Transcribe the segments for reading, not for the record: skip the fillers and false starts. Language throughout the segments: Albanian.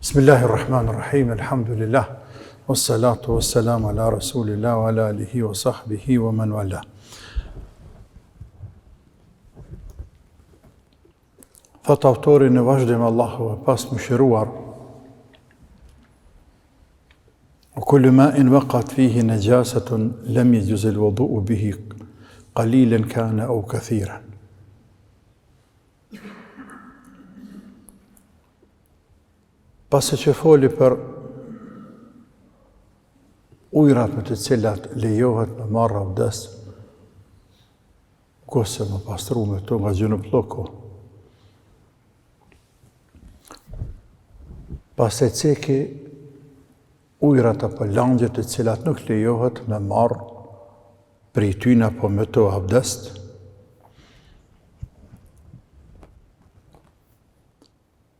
Bismillahirrahmanirrahim, alhamdulillah, wassalatu wassalamu ala rasulillah wa ala alihi wa sahbihi wa man wala. Thot autori në vazhdim Allahu e pas mëshiruar, وكل ماء وقعت فيه نجاسة لم يجوز الوضوء به قليلا كان أو كثيرا. Pasi që foli për ujrat me të cilat lejohet me marrë abdes, ose me pastru me to nga gjunuplloko. Pasi ceki ujrat apo langjet të cilat nuk lejohet me marrë prej tyne apo me to abdes,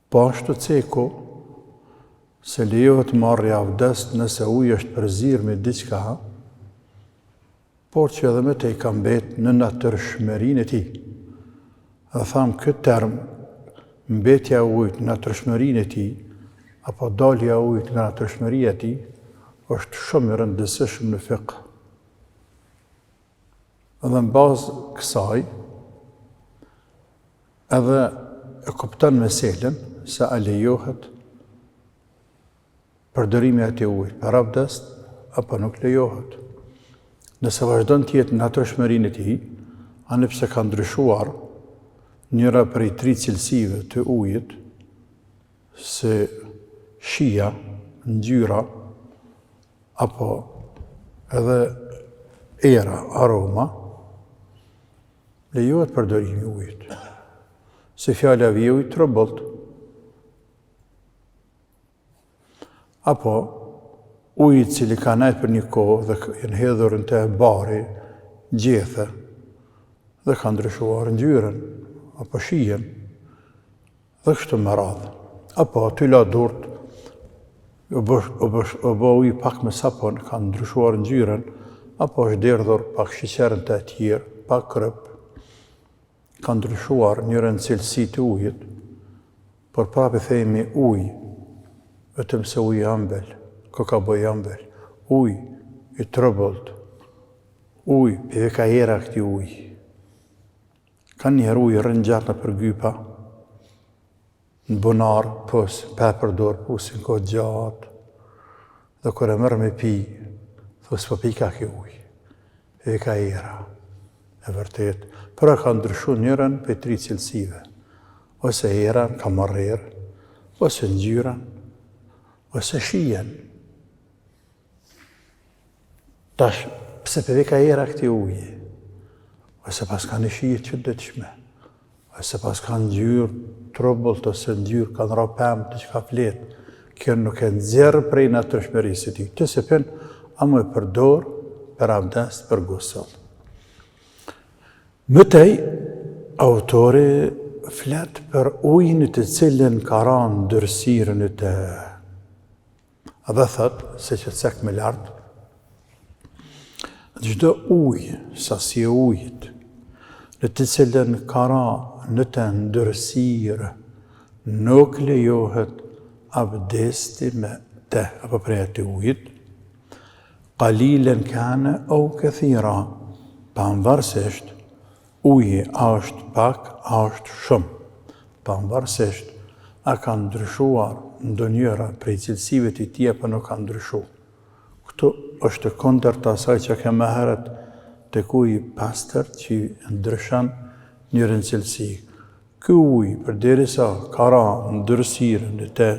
po ashtu ceku se lejohet marrja abdes nëse uji është përzirë me diçka, por që edhe me te i ka mbet në natyrshmërinë e tij. Dhe thamë këtë term, mbetja e ujit në natyrshmërinë e tij, apo dalja e ujit nga natyrshmëria e tij, është shumë i rëndësishëm në fiqh. Dhe në bazë kësaj, edhe e kupton meselën se a lejohet përdorimi ati ujit për abdes, apo nuk lejohet. Nëse vazhdon të jetë në natyrshmërinë e tij, anëpse ka ndryshuar njëra prej 3 cilësive të ujit, se shija, ngjyra, apo edhe era, aroma, lejohet përdorimi i ujit. Se fjala e ujit trobolt, apo ujit cili ka nejtë për një kohë dhe jenë hedhur në të bari, gjethe, dhe ka ndryshuar ngjyrën, apo shijen, dhe kështu me radhë. Apo aty la durt, o bë ujë pak me sapon, ka ndryshuar ngjyrën, apo është derdhur pak sheqerën të tjerë, pak krëp, ka ndryshuar njërën cilësi të ujit, por prapë themi ujë, vetëm se ujë ambel, ka bëj ambel, ujë i trëbëlt, ujë për ka era këti ujë. Ka njëherë ujë rëngjatë në përgypa, në bunar, pës, përdor, pusin ko gjatë, dhe kër e mërë me pi, thos për pika ki ujë, për ka era, e vërtet, për ka ndryshu njërën për 3 cilësive, ose eran, ka marrë, ose ngjyran, ose shijen. Tash, pse për ka era këti ujë, ose pas ka në shijet që dëtshme, ose pas ka ngjyrë trobult, ose ngjyrë ka në rapem të që ka fletë, kjo nuk e nxjerrë prej natyrshmërisë së tij. Të se pen, a më e përdor për abdes, për gusëll. Mëtej, autori flet për ujin të cilën ka ranë ndërsirën e të. Dhe thët, se që cek me lartë, çdo ujë, sasi e ujit, në të cilën ka ranë në të ndërsirë, nuk lejohet abdesti me te, apo prej ati ujit, qalilen kane au këthira, pavarësisht uji a është pak, a është shumë, pavarësisht a ka ndryshuar ndonjëra prej cilësive të tij apo nuk ka ndryshuar. Këtu është kundërt asaj që kemë herët tek uji pastër që ndryshon njërin cilësi. Ky ujë përderisa ka ra ndërsirën e të,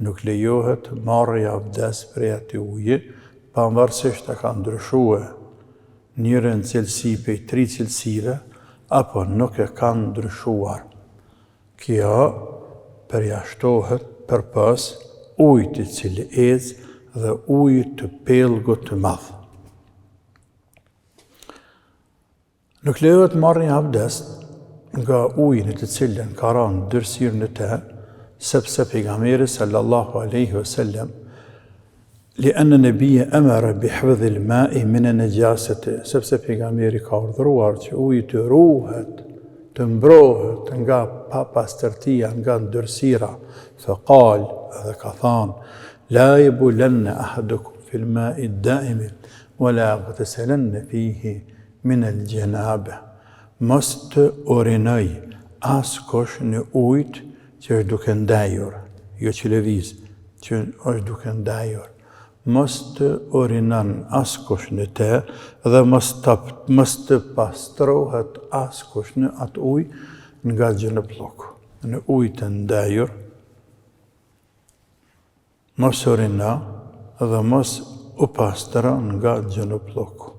nuk lejohet marrja abdes prej atij uji, pavarësisht a ka ndryshuar njërin cilësi prej 3 cilësive, apo nuk e ka ndryshuar. Kjo përjashtohet përpas ujit i cili ecë dhe ujit të pellgut të madh. Nuk lejohet marrja abdes nga ujin të cilën ka ranë ndërsirën e të, sepse pejgamberi sallallahu alaihi wasallam لأن النبي أمر بحفظ الماء من النجاسة, sepse pejgamberi ka urdhëruar që uji të ruhet të mbrohet nga papastërtia, nga ndërsira, faqal, edhe ka thanë, la yabulanna ahadukum fil ma'i ad-da'imi wala yaghtasalanna fihi min al-janaba. Mos të urinoj askush në ujë që është duke ndajur, jo që lëviz, që është duke ndajur. Mos të urinon askush në të dhe mos të pastrohet askush në atë ujë nga gjënoploku. Në ujë të ndajur, mos urino dhe mos u pastro nga gjënoploku.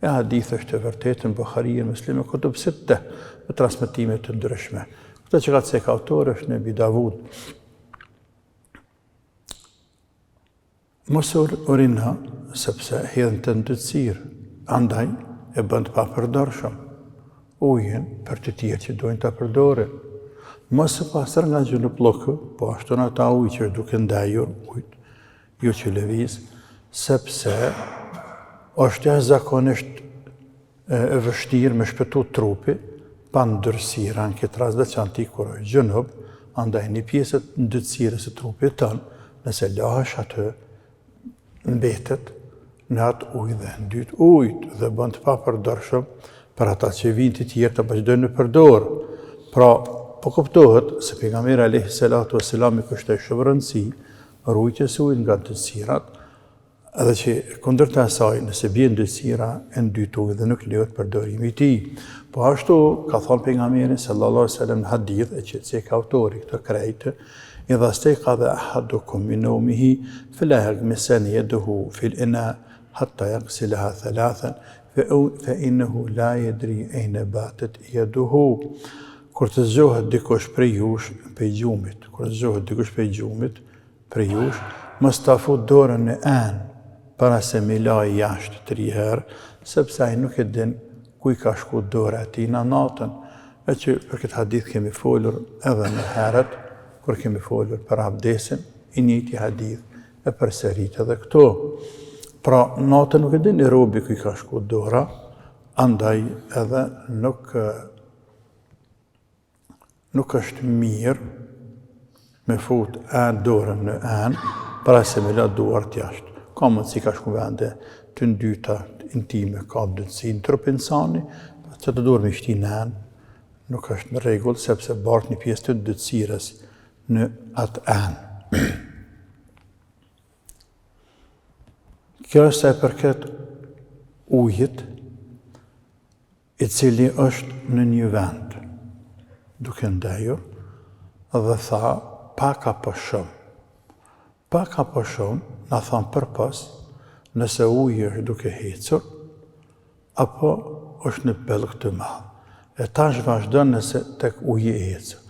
E hadith është e vërtetë në Buharinë, Muslimi, kutub sitte, me transmetime të ndryshme. Këtë që ka të cek autor është në Abi Davud. Mos urino, sepse hedhën të ndëtsirë, andaj e bën të papërdorshëm ujin për të tjerë që dojnë të përdorin. Mos e pastër nga gjënoploku, po ashtu në ata ujë që është duke ndajur, ujt, jo që lëviz, sepse është jashtëzakonisht e vështirë me shpëtu trupi pa ndërsira në këtë rast veçantë kur është gjënob, andaj një pjesë të ndërsirës së trupit tënë, nëse lahesh atë, mbetet në atë ujë dhe ndyt ujt dhe bën të papërdorshëm për ata që vinë të tjerë të vazhdojnë në përdor. Pra, po kuptohet se pejgamberi alayhi salatu wassalam i kushtoi shumë rëndësi rrugës së ujit nga ndësirat, edhe që kundërta asaj, nëse bie ndësira e ndyt ujë dhe nuk lejohet përdorimi i tij. Po ashtu ka thënë pejgamberi sallallahu alaihi wasallam në hadith e që cek autori këtë krejtë, إذا استيقظ أحدكم من نومه فلا يغمسن يده في الإناء حتى يغسلها ثلاثا فإنه لا يدري أين باتت يده. Kur të zgjohet dikush prej jush prej gjumit, mos ta fut dorën në anë para se me lajë jashtë 3 herë, sepse ai nuk e din ku I ka shku dora e tij në natën. E që për këtë hadith kemi folur edhe në herët, kur kemi folur për abdesin, I njëjti hadith e përsërit edhe këto. Pra, natën nuk e din I robi ku I ka shku dora, andaj edhe nuk është mirë me fut dorën në anë, para se me la duart jashtë. Ka mundësi ka shku vende të ndyta intime, ka dëtësi në trup insani, që të dorë me shti në anë, nuk është në rregull, sepse bart një pjesë të dëtësirës në atë anë. Kjo është e përket ujit I cili është në një vend, duke ndajur, dhe tha, paka për shumë. Paka për shumë, në thamë për pas, nëse uji është duke hecur, apo është në pellg të madh. E tash vazhdon nëse tek uji hecur.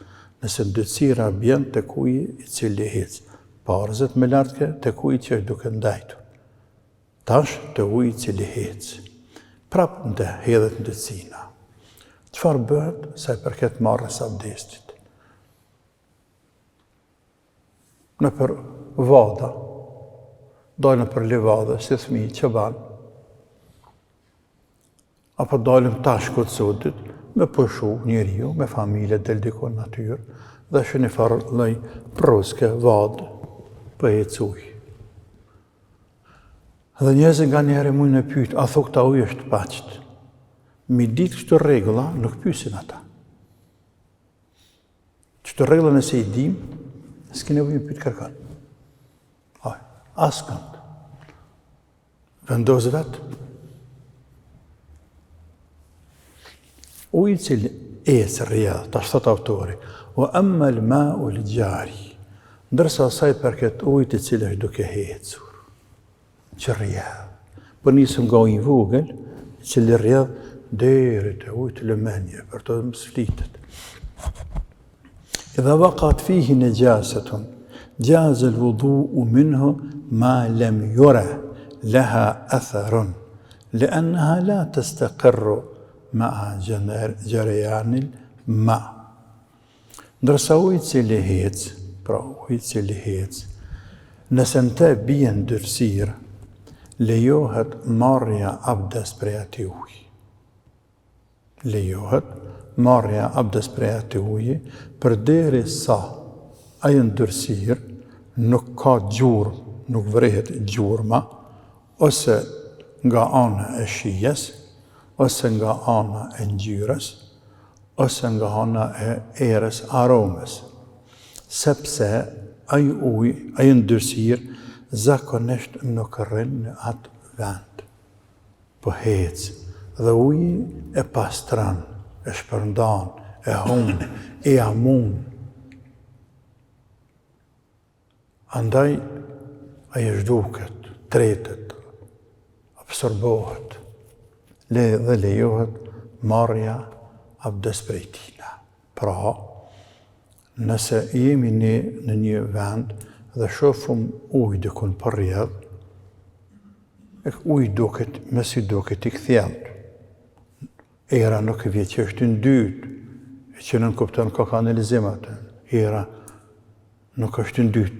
Nëse ndëtsira bjen tek uji I cili hecë, parzët me lartke tek uji që është duke ndajtur. Tash të uji I cili hecë. Prap ndë hedhet ndëtsina. Çfarë bëhet sa I përket marrjes abdestit? Nëpër vada, dalën për livadë, si fëmijë që banë, apo dalëm tash këtë sotit, me pëshu njeriu, me familje del diko në natyrë, dhe shë një farë lloj proske, vadë, për ecë ujë. Dhe njerëzit nga njerë mujnë me pyet, a thok ta ujë është paqët? Mi ditë kështu rregulla, nuk pyesin ata. Kështu rregulla nëse I dim, s'ke nevojë me pyet kërkan. Askënd. Vendos vetë. Uji cili ecë rrjedh, tash thot autori, wa amma al-ma'u al-jari, ndërsa asaj përket ujit I cili është duke hecur, që rrjedh. Po nisëm nga ujë I vogël, I cili rrjedh deri te uji të lëmenje, për të mos flitet. Idha waqat fihi najasatun, jaza al-wudu'u minhu ma lam yura laha atharun, لأنها لا تستقر مع جريان الماء. Ndërsa uji I cili hecë, pra uji I cili hecë, nëse në të bie ndërsirë, lejohet marrja abdes prej atij uji. lejohet marrja abdes prej atij uji përderisa ai ndërsir nuk ka gjurmë, nuk vrehet gjurma, ose nga ana e shijes, ose nga ana e ngjyrës, ose nga ana e erës aromës. Sepse ai ujë, ai ndërsir, zakonisht nuk rrin në atë vend, po hecë. Dhe uji e pastron, e shpërndan, e humb, e amun. Andaj, ai zhduket, tretet, absorbohet, dhe lejohet marrja abdes prej tina. Pra, nëse jemi ne në një vend dhe shohim ujë dikun për rrjedh, ujë duket, mesi duket i kthjellët. Era nuk e vjen që është ndyt, që nuk kupton ka kanalizim atë. Era nuk është ndyt.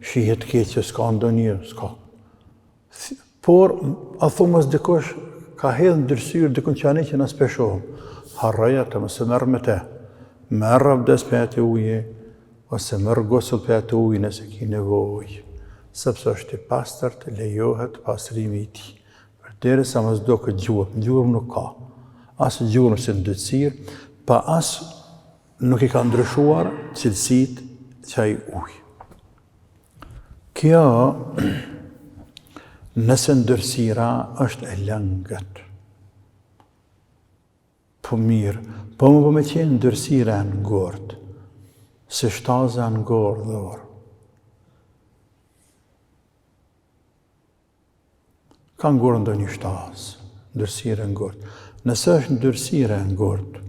Shihet keq që s'ka ndonjë, s'ka. Por, a thumës dikush ka hedhë ndërsyrë dikun që anë që na speshohëm. Harroja të mëse merr me te. Merr abdes për atë ujë, ose merr gosull për atë ujë nëse ki nevojë. Sepse është i pastërt, lejohet pastrimi i tij. Përderisa mos duket gjurmë, gjurmë nuk ka. As gjurmë si ndërsirë, pa as nuk i ka ndryshuar cilësitë kësaj ujë. Kjo, nëse ndërsira është e lëngët. Po mirë, po me qenë ndërsira e ngortë, se shtaza në ngorë dhe orë. Ka ngorë ndo një shtazë, ndërsira e ngortë. Nëse është ndërsira e ngortë,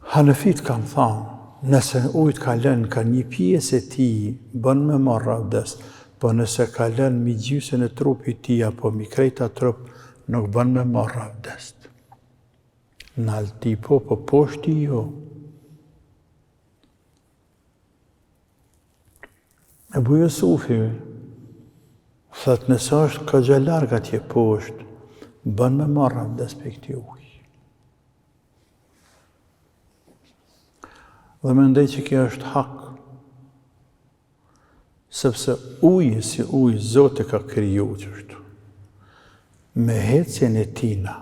Hanefit kanë thanë, nëse ujtë kalën ka një pjesë e ti, bën me marrë abdes, po nëse kalën mi gjysën e trupit ti, apo mi krejta trup, nuk bën me marrë abdes. Në alti po poshti jo. Ebu Jusufi, thët nëse është ka gjallarga tje poshtë, bën me marrë abdes për këti ujë. Dhe mendoj që kjo është hak, sepse uji si uji Zoti ka kriju qështu. Me hecjen e tina,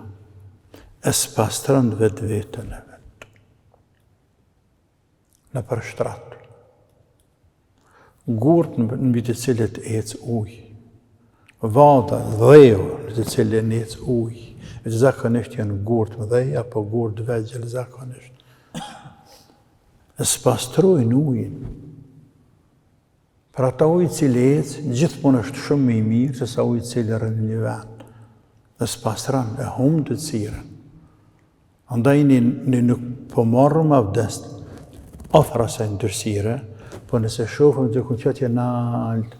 e spastron vetë vetën e vetë. Në përshtratë. Gurt në mbi të cilët ecë uji. Vada, dheu në të cilën ecë uji. E zakonisht janë gurt më dhej, apo gurt vegjël zakonisht. E spastrojnë ujin. Pra ata ujë cili ecë, gjithmonë është shumë më i mirë se sa ujë cili rën një vend. E spastron, e humb të cilën. Andaj ne nuk po marrëm abdes afër asaj ndërsire, po nëse shohëm dikun që atje nalt,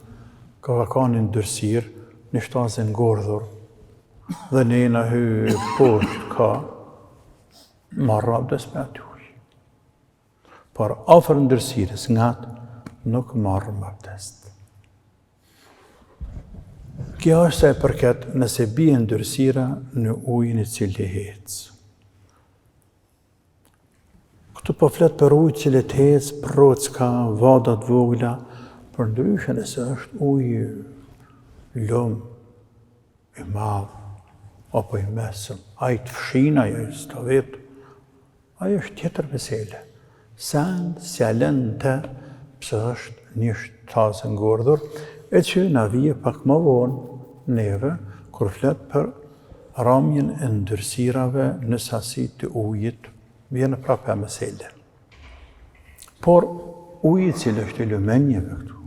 ka një ndërsirë, një shtazë ngordhur, dhe ne jena hy poshtë ka, marrëm abdes me aty. Por afër ndërsirës ngat, nuk marrëm abdes. Kjo është sa e përket nëse bie ndërsira në ujin i cili ecë. Këtu po flet për ujë cili ecë, procka, vadat vogla, për ndryshe nëse është ujë lum, i madh, apo i mesëm, ai të fshin, ai s'ta vetë, ai është tjetër mesele. Sand, sjalen të, pëse është një shtazë ngordhur, e që na vije pak më vonë neve, kur flet për ramjen e ndërsirave në sasi të ujit, vjen prapë e mesele. Por ujit cilë është i lumenjeve këtu,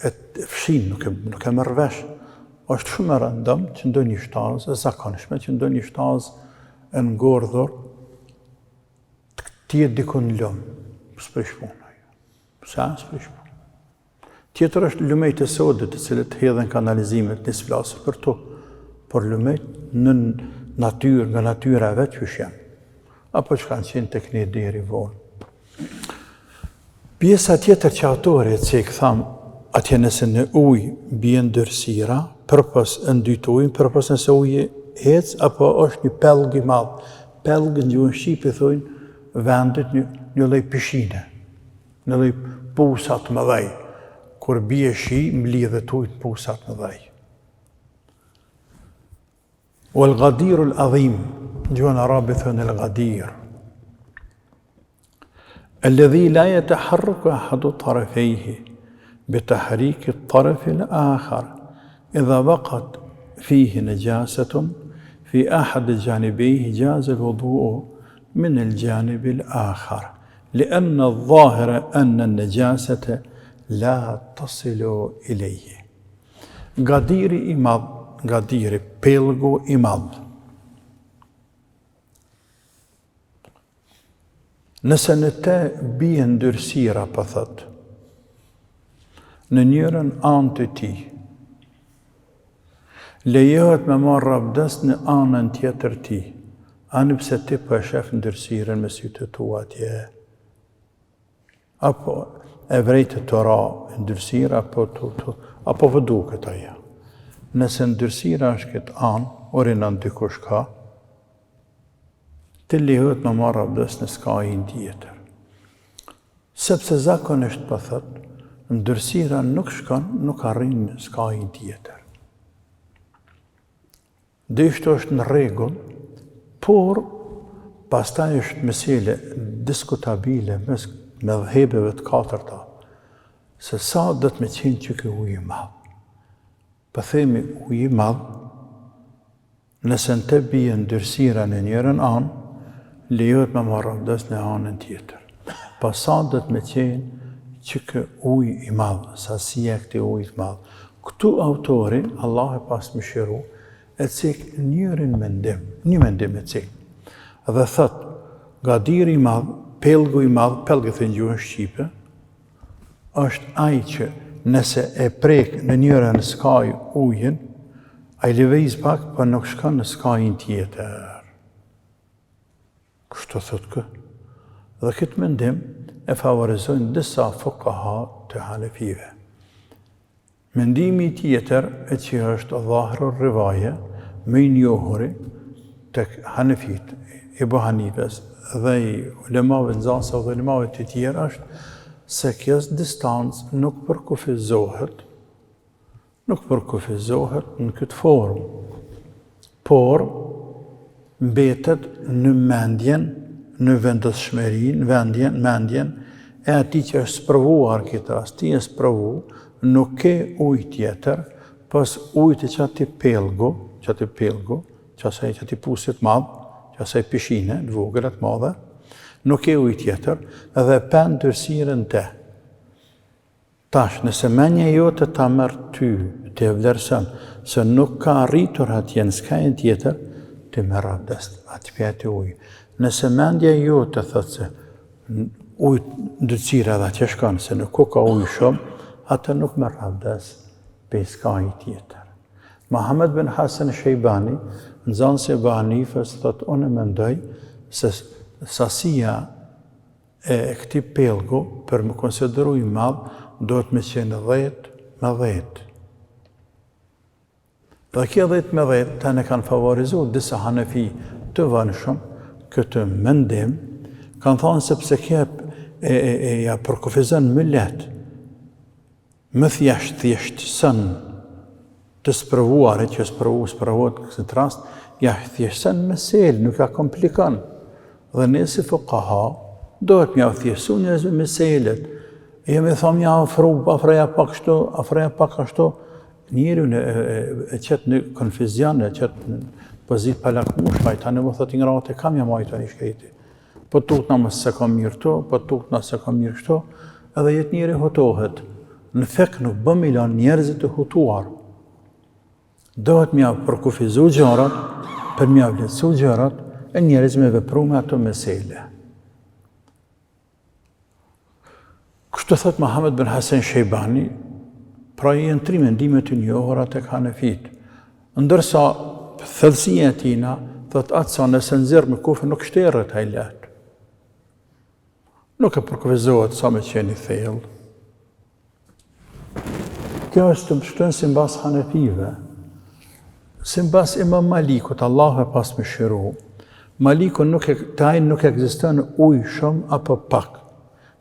e fshin, nuk e merr vesh, është shumë e rëndëm që ndo një shtazë, e zakonshme që ndo një shtazë e ngordhur, tjetë dikon lëmë, s'për shpuna. Sa s'për shpuna. Tjetër është lumejt e sodit, të cilët hedhen kanalizimet, nisë flasë për to, por lumejt në natyrë, nga natyra e vetë që shenë, apo që kanë qenë tek një deri vonë. Pjesa tjetër që autore, që i këtham, atje nëse në ujë bie ndërsira, përpës në dytë ujën, përpës nëse ujë ec apo është një pellg i madh. Pellg në gjuhën shqipe thonë vendit një lloj pishine, një lloj pusa të mëdhej. Kur bie shi, mblidhet ujë pusa të mëdhej. والغدير العظيم جوان عربي ثون الغدير الذي لا يتحرك أحد طرفيه بتحريك الطرف الآخر إذا بقت فيه نجاسة في أحد جانبيه جاز الوضوء من الجانب الآخر لأن الظاهر أن النجاسة لا تصل إليه. غدير إمام غدير pellgu i madh. Nëse në te bie ndërsira, po thot, në njërën anë të ti, lejohet me marrë abdes në anën tjetër ti, anë pse ti po e shef ndërsiren me sytë tua atje. Apo e vrejtë të ra ndërsira, apo vëduket aja. Nëse ndërsira është këtë anë, orinan dikush ka, të lejohet me marrë abdes në skajin tjetër. Sepse zakonisht po thot, ndërsira nuk shkon, nuk arrin në skajin tjetër. Dishto është në rregull, por pastaj është mesele diskutabile mes mëdhëbeve të katërta, se sa do të me qenë që ky ujë i madh. Po themi ujë i madh, nëse në te bie ndërsira në njërën anë, lejohet me marrë abdes në anën tjetër. Pa sa do të me qenë që ky ujë i madh, sasia e këtij ujë i madh. Këtu autori, Allah e pas mëshiru, e cek një mendim e cek. Dhe thot, gadiri i madh, pellgu i madh, pellgu thënë gjuhën shqipe, është ai që nëse e prek në njërën skaj ujën, a i lëviz pak, për nuk shkon në skajin tjetër. Kështu thot kë. Dhe këtë mendim e favorizojnë disa fuqaha të hanefive. Mendimi tjetër e që është dhahru rivaje, më i njohuri të hanefit, Ebu Hanifes dhe i ulemave nxënësve dhe ulemave të tjerë është se kjo distancë nuk përkufizohet në këtë formë, por mbetet në mendjen, në vendosshmërinë, mendjen e atij që është sprovuar këtë rast. Ti e sprovu, nuk ke ujë tjetër, pas ujtë që ati pellgu, që ati pusit madh, që asaj pishine, në vogëlet madhe, nuk e ujë tjetër, edhe pen ndërsirën te. Tash, nëse menja jote ta merr ty, të vlerëson, se nuk ka arritur atje në skajin tjetër, të merr abdes, aty pjeti ujë. Nëse mendja jote thot se ujë ndërcira dhe që shkon, se nuk ka ujë shumë, atë nuk merr abdes për skajin tjetër. Muhammed bin Hasan Shejbani, nxënësi i Ebu Hanifes, thot, unë mendoj se sasia e këtij pellgu për më konsideru i madh do të më qenë 10 me 10. Dhe kjo 10 me 10 të ne kanë favorizuar disa hanefi të vënshëm këtë mendim, kanë thonë sepse kjo ja përkufizon më lehtë, më thjeshtëson të sprovuarit, që sprovohet në këtë rast, ja thjeshtëson meselën, nuk ja komplikon. Dhe ne si fuqaha, dohet mja thjeshtësu njerëzve meselet. Jemi thonë ja afroja pak ashtu, njeriu e qet në konfuzion, e qet në pozit palakmush, ai tani më thotë ngratë kam ja majta një shkëti. Po tutna më se kam mirë këto, po tutna se kam mirë këto, edhe jetë njeri hutohet. Në fek nuk bëm ilan njerëzit të hutuar. Dohet mja përkufizu gjërat, për mja vletësu gjërat, e njerëz me vepru me ato mesele. Kështu thot Muhammed bin Hasan Shejbani, pra janë 3 mendimet të njohura tek hanefit. Ndërsa thellësia e tina thot atë sa nëse nxjerr me kufë nuk shterret ai lehtë. Nuk e përkufizohet sa me qenë i thellë. Kjo është të mbështën si mbas hanefive. Sipas Imam Malikut, Allahu e pas më shëru, Maliku nuk ekziston ujë shumë apo pak.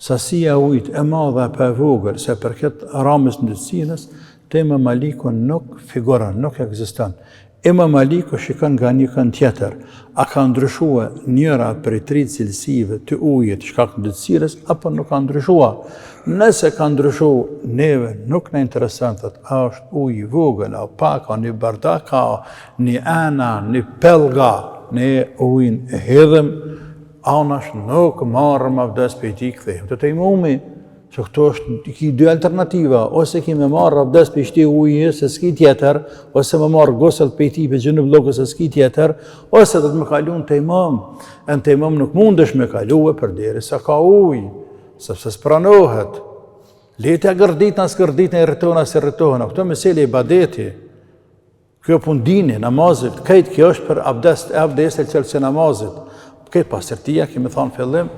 Sasia ujit e madhe apo e vogël, se për këtë ramës ndërsinës, te Imam Maliku nuk figuron, nuk ekziston. Imam Maliku shikon nga një kënd tjetër, a ka ndryshuar njëra prej 3 cilësive të ujit shkak të ndërsinës, apo nuk ka ndryshuar. Nëse ka ndryshuar, neve nuk na intereson thot, a është ujë i vogël, a pak, a një bardak, a një ana, një pellga, ne ujin e hedhëm, anash nuk marrëm abdes për ti këthejmë të tejmumi, që këto është ki 2 alternativa, ose ki me marrë abdes për shti ujë se s'ki tjetër, ose me marrë gosët për ti për gjënë blokës se s'ki tjetër, ose dhe të me kalu në tejmum. Në tejmum nuk mundesh me kalu e për deri sa ka ujë, sepse s'pranohet. Letja gërditna s'gërditna, i rritohna se rritohna, këto mesele i badeti. Kjo pundini, namazit, këtë kjo është për abdes e qëllëse namazit. Këtë pasërtia, kemi thonë fillim,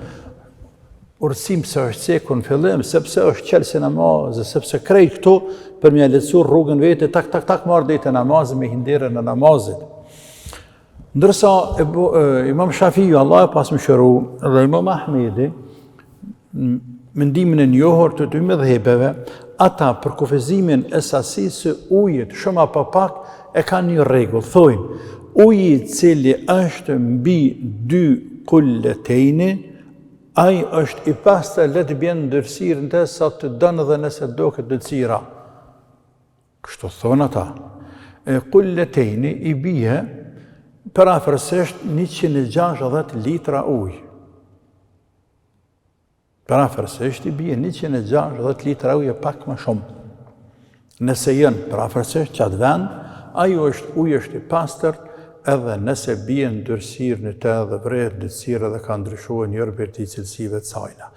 urësim se është ceku në fillim, sepse është qëllëse namazit, sepse krejt këto për mja letësur rrugën vete, tak marrë dhejtë namazit me hindere në namazit. Ndërsa Imam Shafiju, Allah e pas më shëru, dhe Imam Ahmedi, mendimin e njohur të 2 mëdhëbeve, ata për kufizimin e sasisë ujit shumë apo pak e kanë një rregull, thojnë, uji cili është mbi 2 kulletejni, ai është i pastër le të bjen ndërsirë në sa të dënë dhe nëse do këtë dëtsira. Kështu thonë ata. Kulletejni i bie parafërsisht 160 litra ujë. Parafërsisht i bie 160 litra ujë pak më shumë. Nëse jenë parafërsisht që atë vend, ajo ujë është i pastër, edhe nëse bie ndërsirë në të dhe vrejt ndërsirë dhe ka ndryshuar njërë për ti cilësive të sajna.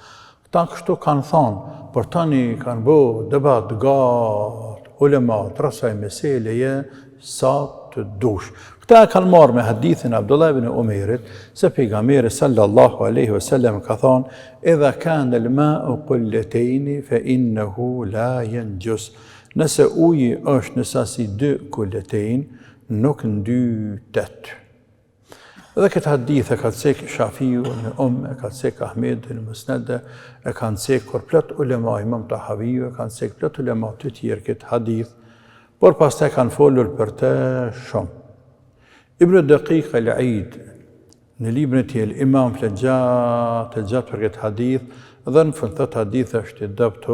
Këta kështu kanë thonë, për tani kanë bo debat gatë, ulemat, rësaj meseleje, sa të dush. Këta kanë marrë me hadithin Abdullah ibn Umerit, se pejgamberi sallallahu aleyhi wa sallam ka thonë, edha kanë l-ma'u kulletejni, fe innehu la yanjus. Nëse uji është në sasi 2 kulletejn, nuk ndytet. Dhe këtë hadith e ka cek Shafiju në e ka cek Ahmed në Musnede, e kanë cek kur plot ulema Imam Tahaviju, e kanë cek plot ulema të tjerë këtë hadith, por pas të kanë folur për të shumë. Ibn Daqiq al-Eid, në librin e tij Imam flet gjatë për këtë hadith, dhe në fund thot hadith është i dobët,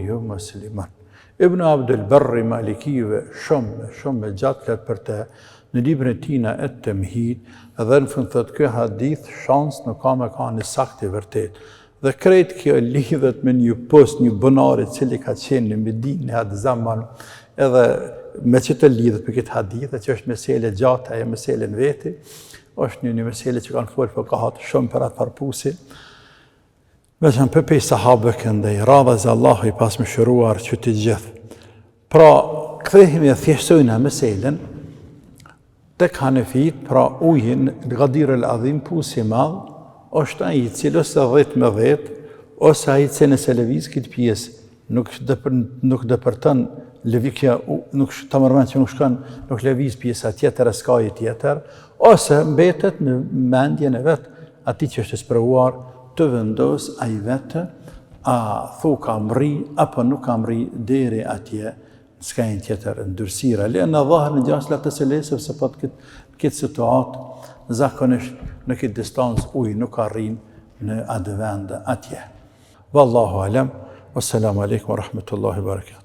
jo musliman. Ibn Abdul Barri Malikive shumë gjatë flet për të, në librin e tij at-Tamhid, dhe në fund thot ky hadith shans nuk ka me ka një sakt i vërtet. Dhe krejt kjo lidhet me një post, një bonari cili ka qenë në Medinë në atë zaman, edhe me që të lidhet për këtë hadith, që është mesele gjatë, e mesele në veti, është një mesele që kanë folë për ka hatë shumë për atë parpusi, veçan për pej sahabë këndej, radhës Allahu i pas më shëruar që të gjithë. Pra, këthehemi e thjeshtojnë meselen, tek Hanefit, pra ujin, Gadir el-Adhim, pusi madhë, është ai cili ose 10 me 10, ose ai që nëse lëviz këtë pjesë, nuk dëpërtën lëvikja, nuk të mërmen që nuk lëviz pjesa tjetër e skaj tjetër, ose mbetet në mendjen e vetë ati që është sprovuar të vendos a i vetë, a thu ka mri, apo nuk ka mri deri atje, s'kajnë tjetër ndërsira. Le në dhahër në gjasë latë të se lesëv, se po këtë situatë, zakonisht në këtë distancë ujë nuk arrin në atë vend atje. Wallahu alem, wassalamu alaikum wa rahmatullahi wa barakatuh.